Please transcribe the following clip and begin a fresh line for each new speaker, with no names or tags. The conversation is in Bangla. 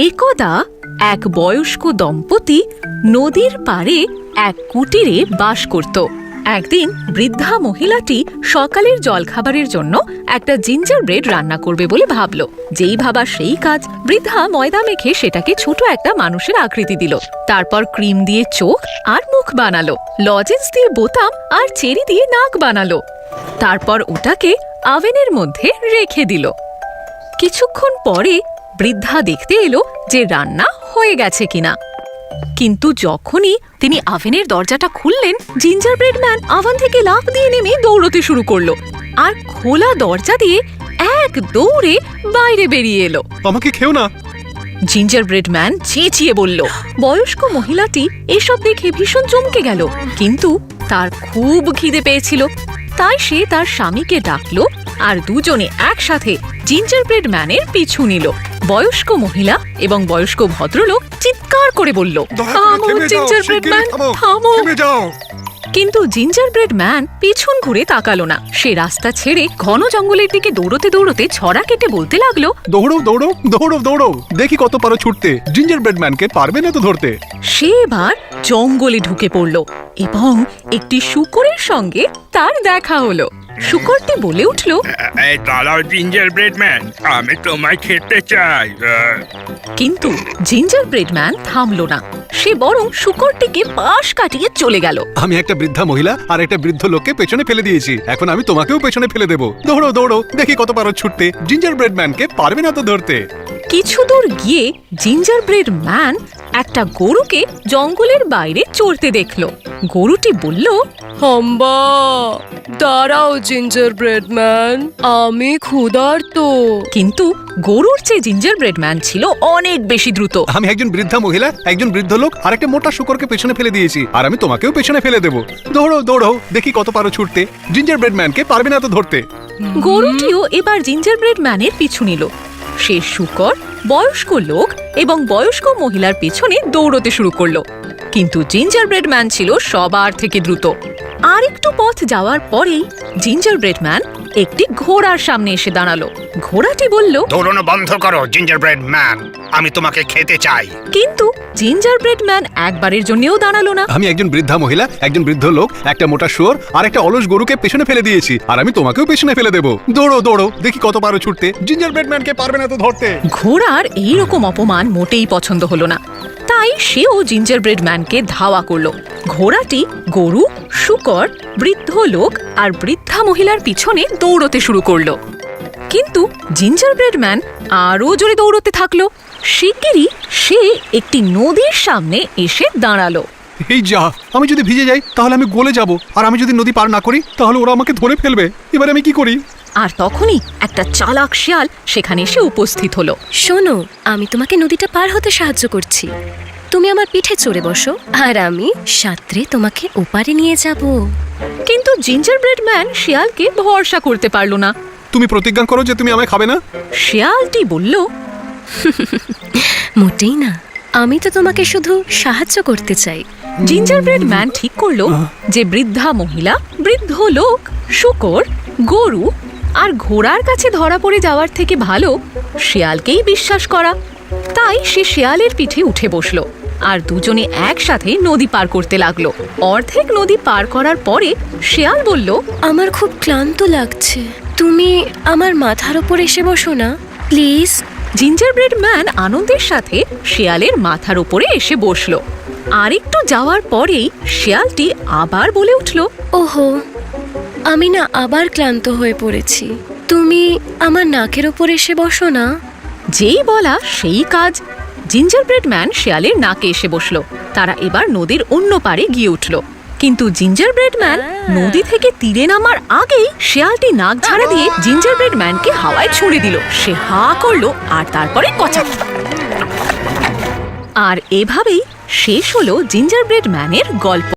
একদা এক বয়স্ক দম্পতি নদীর পাড়ে এক কুটিরে বাস করত। একদিন বৃদ্ধা মহিলাটি সকালের জলখাবারের জন্য একটা জিঞ্জার ব্রেড রান্না করবে বলে ভাবল। যেই ভাবা সেই কাজ। বৃদ্ধা ময়দা মেখে সেটাকে ছোট একটা মানুষের আকৃতি দিল। তারপর ক্রিম দিয়ে চোখ আর মুখ বানালো, লজেন্স দিয়ে বোতাম আর চেরি দিয়ে নাক বানালো। তারপর ওটাকে ওভেনের মধ্যে রেখে দিল। কিছুক্ষণ পরে বৃদ্ধা দেখতে এলো যে রান্না হয়ে গেছে কিনা। কিন্তু যখনই তিনি ওভেনের দরজাটা খুললেন, জিঞ্জার ব্রেড ম্যান ওভেন থেকে লাফ দিয়ে নেমে দৌড়তে শুরু করলো আর খোলা দরজা দিয়ে এক দৌড়ে বাইরে বেরিয়ে এলো।
আমাকে খেও না।
জিঞ্জার ব্রেড ম্যান চেঁচিয়ে বলল। বয়স্ক মহিলাটি এসব দেখে ভীষণ চমকে গেল, কিন্তু তার খুব খিদে পেয়েছিল। তাই সে তার স্বামীকে ডাকলো আর দুজনে একসাথে জিঞ্জার ব্রেড ম্যানের পিছু নিল। বয়স্ক মহিলা এবং বয়স্ক ভদ্রলোক চিৎকার করে বলল, থামো জিঞ্জার ব্রেড ম্যান, থামো। কিন্তু জিঞ্জার ব্রেড ম্যান পিছন ঘুরে তাকালো না। সে রাস্তা ছেড়ে ঘন জঙ্গলের দিকে দৌড়তে দৌড়তে ছড়া কেটে বলতে লাগলো,
দৌড়ো দৌড়ো দৌড়ো দৌড়ো, দেখি কত পারো ছুটতে। জিঞ্জার ব্রেড ম্যানকে পারবে না তো ধরতে।
সে এবার জঙ্গলে ঢুকে পড়ল এবং একটি শূকরের সঙ্গে তার দেখা হলো। শূকরটি বলে উঠল,
দাঁড়াও জিঞ্জার ব্রেড ম্যান, আমি তোমায় খেতে চাই।
কিন্তু জিঞ্জার ব্রেড ম্যান থামলো না। সে বরং শূকরটিকে পাশ কাটিয়ে চলে গেল।
আমি একটা বৃদ্ধা মহিলা আর একটা বৃদ্ধ লোককে পেছনে ফেলে দিয়েছি, এখন আমি তোমাকেও পেছনে ফেলে দেবো। দৌড়ো দৌড়ো, দেখি কত পারো ছুটতে। জিঞ্জার ব্রেড ম্যানকে পারবে না তো ধরতে।
কিছু দূর গিয়ে জিঞ্জার ব্রেড ম্যান একটা গরুকে জঙ্গলের বাইরে চড়তে দেখল। গরুটি বলল,
হাম্বা, দাঁড়াও জিঞ্জার ব্রেড ম্যান, আমি ক্ষুধার্ত।
কিন্তু গরুর চেয়ে জিঞ্জার ব্রেড ম্যান ছিল অনেক বেশি দ্রুত।
আমি একজন বৃদ্ধা মহিলা, একজন বৃদ্ধ লোক আর একটা মোটা শূকরকে পেছনে ফেলে দিয়েছি, আর আমি তোমাকেও পেছনে ফেলে দেবো। দৌড়ো দৌড়ো, দেখি কত পারো ছুটতে। জিঞ্জার ব্রেড ম্যানকে পারবে না তো ধরতে।
গরুটিও এবার জিঞ্জার ব্রেড ম্যানের পিছু নিল। সে শূকর, বয়স্ক লোক এবং বয়স্ক মহিলার পেছনে দৌড়তে শুরু করলো। কিন্তু জিঞ্জার ব্রেড ম্যান ছিল সবার থেকে দ্রুত। আর একটু পথ যাওয়ার পরেই জিঞ্জার ব্রেড ম্যান একটি ঘোড়ার সামনে এসে দাঁড়ালো। ঘোড়াটি বলল,
দৌড়ানো বন্ধ করো জিঞ্জার ব্রেড ম্যান, আমি তোমাকে খেতে চাই।
কিন্তু জিঞ্জার ব্রেড ম্যান একবারের জন্যও দাঁড়ালো না।
আমি একজন বৃদ্ধা মহিলা, একজন বৃদ্ধ লোক, একটা মোটা শুয়োর আর একটা অলস গরুকে পেছনে ফেলে দিয়েছি, আর আমি তোমাকেও পেছনে ফেলে দেবো। দৌড়ো দৌড়ো, দেখি কত পারো ছুটতে। জিঞ্জার ব্রেড ম্যানকে পারবে না তো ধরতে।
ঘোড়ার এইরকম অপমান মোটেই পছন্দ হলো না, তাই সেও জিঞ্জার ব্রেড ম্যানকে ধাওয়া করলো। ঘোড়াটি গরু, শূকর, বৃদ্ধ লোক আর বৃদ্ধা মহিলার পিছনে দৌড়তে শুরু করলো। কিন্তু জিঞ্জার ব্রেড ম্যান আরও জোরে দৌড়তে থাকলো। শিগগিরই সে একটি নদীর সামনে এসে দাঁড়ালো।
এই যা, আমি যদি ভিজে যাই তাহলে আমি গলে যাব, আর আমি যদি নদী পার না করি তাহলে ওরা আমাকে ধরে ফেলবে। এবার আমি কি করি?
আর তখনই একটা চালাক শিয়াল সেখানে এসে উপস্থিত হলো।
শোনো, আমি তোমাকে নদীটা পার হতে সাহায্য করছি। তুমি আমার পিঠে চড়ে বসো আর আমি সাঁতরে তোমাকে ওপারে নিয়ে যাব।
কিন্তু জিঞ্জার ব্রেড ম্যান শিয়ালকে ভরসা করতে পারল না।
তুমি প্রতিজ্ঞা করো যে তুমি আমায় খাবে না।
শিয়ালটি বলল,
মোটেই না, আমি তো তোমাকে শুধু সাহায্য করতে চাই।
জিঞ্জার ব্রেড ম্যান ঠিক করলো যে বৃদ্ধা মহিলা, বৃদ্ধ লোক, শূকর, গরু আর ঘোড়ার কাছে ধরা পড়ে যাওয়ার থেকে ভালো শিয়ালকেই বিশ্বাস করা। তাই সে শিয়ালের পিঠে উঠে বসলো আর দুজনে একসাথে নদী পার করতে লাগলো। অর্ধেক নদী পার করার পরে শিয়াল বলল,
আমার খুব ক্লান্ত লাগছে, তুমি আমার মাথার ওপর এসে বসো না প্লিজ।
জিঞ্জার ব্রেড ম্যান আনন্দের সাথে শিয়ালের মাথার উপরে এসে বসলো। আর একটু যাওয়ার পরেই শিয়ালটি আবার বলে উঠল,
ওহো, আমি না আবার ক্লান্ত হয়ে পড়েছি, তুমি আমার নাকের ওপর এসে বসো না।
যেই বলা সেই কাজ। জিঞ্জার ব্রেড ম্যান শিয়ালের নাকে এসে বসলো। তারা এবার নদীর অন্য পারে গিয়ে উঠল। কিন্তু জিঞ্জার ব্রেড ম্যান নদী থেকে তীরে নামার আগেই শিয়ালটি নাক ঝাড়া দিয়ে জিঞ্জার ব্রেড ম্যানকে হাওয়ায় ছুঁড়ে দিল। সে হা করলো আর তারপরে কচাক। আর এভাবেই শেষ হলো জিঞ্জার ব্রেড ম্যানের গল্প।